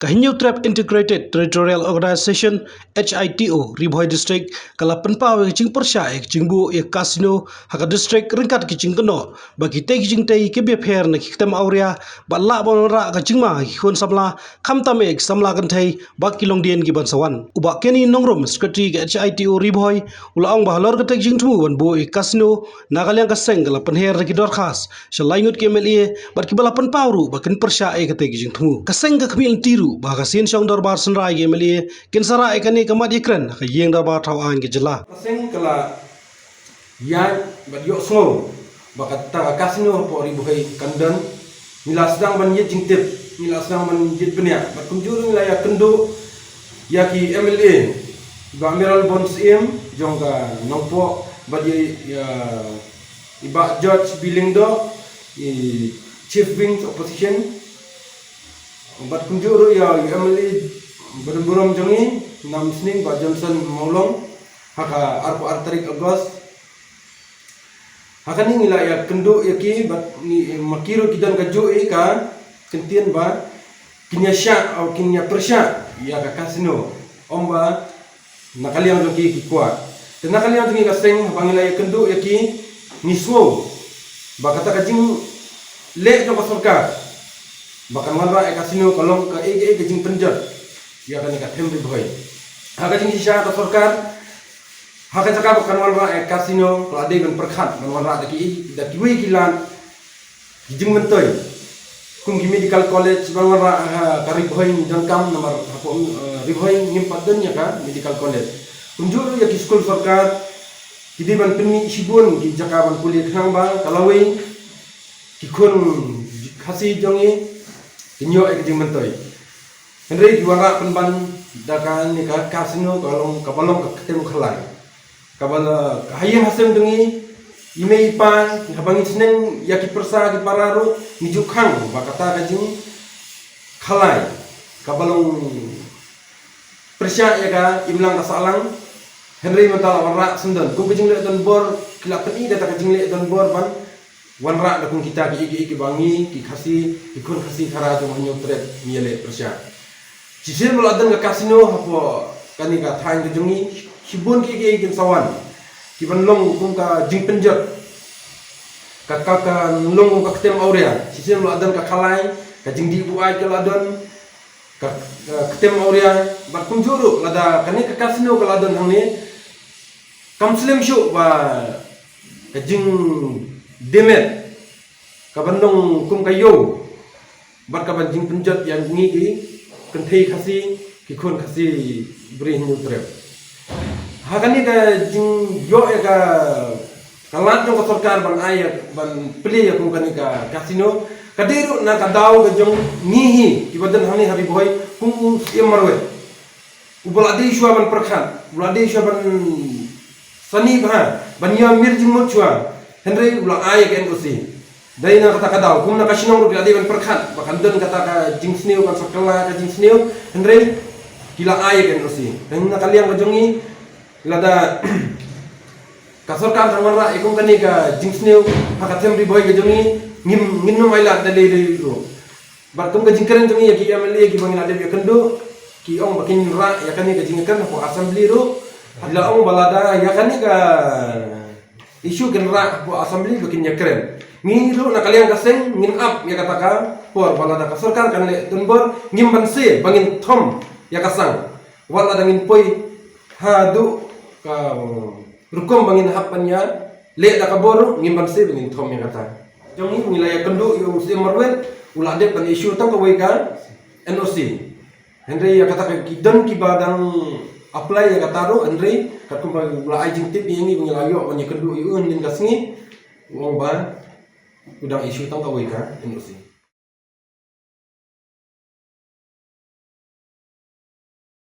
Kahinyo Trap Integrated Territorial Organization HITO Ribhoi District kala penpaw kicing persya kicing bu kasino haka district ringkat kicing keno bagi te kicing te kebe pher na kitem auria ba la bonra kicing ma khon samla khamtam ek samla kan thai ba kilong dien ki bansawan uba keni nongrom secretary ke HITO Ribhoi ulaong ba halor ka te kicing tu ban bu kasino nagalyang ka seng kala penher ki dor khas selaingut ke melie ba ki bala penpaw ru ba ken persya ke te kicing tu kaseng ka khamil tiru baga sin syong darbar senrai ge meli kin sara ekani kamat ikren ka yeng darbar thawan ge jela kaseng kala yan bad yo so bakat ta kasino po ribuhay kandan mila sedang ban yit jingtip mila sedang ban yit benya bat kunjurung la ya kendo ya ki MLA ba miral bons im jong ka nongpo bad ya iba George Bilingdo chief wing opposition bat kunjuru ya MLA berburam jongi nam sning ba Johnson Maulong haka arpo artarik agos haka ni ngila ya kendo yaki bat ni makiro kidan ka jo ka kentien ba kinya sya au kinya persya ya ka kasino omba nakaliang jongi ki kuat dan nakaliang jongi ka seng pangila ya kendo yaki niswo ba kata kajing le jo ka sarkar bahkan wanra kasino kalong ka ege jing penjat ya kan ka tembe boy haka jing sya ka sarkar haka jaka bahkan wanra kasino kalau ada ben perkhat wanra daki wi kilan jing mentoy kum gi medical college wanra kari boy jangkam nomor riboy nimpaden ya ka medical college kunjuru ya ki school sarkar kidi ban penmi sibun gi jakaban kuliah khang ba kalawi kikun khasi jongi inyo ek jing mentoy henry diwara penban dakan ni ka kasino kalong kapalong ketemu khalai kabala hayang hasem dengi imei pa habangi seneng yaki persa ki pararu nijuk khang bakata ka jing khalai kabalong persya ya ka imlang kasalang henry mental warra sendan ku jing le don bor kilap ni data ka jing le don bor ban wanra dakung kita ki bangi ki khasi ikun khasi khara jo manyo tret miele persya jisir muladan ka kasino hapo kani ka thain jo jongi hibun ki sawan ki banlong kum ka jing penjat ka long ka ketem aurea jisir muladan ka khalai ka jing di buai ka ladon ka ketem aurea ba kunjuru lada kani ka kasino ka ladon hangni kamslem shu ba ka jing demet kabandong kum kayo bat kaban jing penjat yang ngi kenthei khasi kikon khasi bri hinyu trep hakani ka jing yo ya ka kalat jong sarkar ban ay ban pli ya kum kani ka kasino kadiru na ka daw ga jong ngihi kibadan hani hari boy kum marwe ubal adi shwa ban perkhan ubal adi shwa ban sani ba ban ya mir jing mo chwa Henry ulang ayah ke NOC. Dari nak kata kadaw, kum nak kasinong ruk ladi ban perkhat, bahkan den kata ka jing sneu kan sakala ka jing sneu, Henry kila ayah ke NOC. Dan nak kaliang kajongi lada kasorkan termara ikum kani ka jing sneu, hakatem riboy kajongi ngim no mailat dali ru. Bar kum ka jing keren jongi ya ki MLA ki bangin adem ya kendo, ki ong bakin ra ya kani ka jing keren ko assembly ru. Adla ong balada ya kani ka isu genera po assembly bikin keren ngiru nakaliang kaseng ngin up ya kataka por balada ka sarkar kan le tunbor ngim banse bangin thom ya kasang wala dangin poi hadu ka rukom bangin hapanya le da kabor ngim banse bangin thom ya kata jongi ngilaya kendu yo musim marwen ula de pan isu tang kawai ka NOC henry ya kata kidan ki badang apply ya kataro Andre katum la ajing tip ini ngelayo banyak kendu iun din kasngi wong ba udang isu tang kawai ka NOC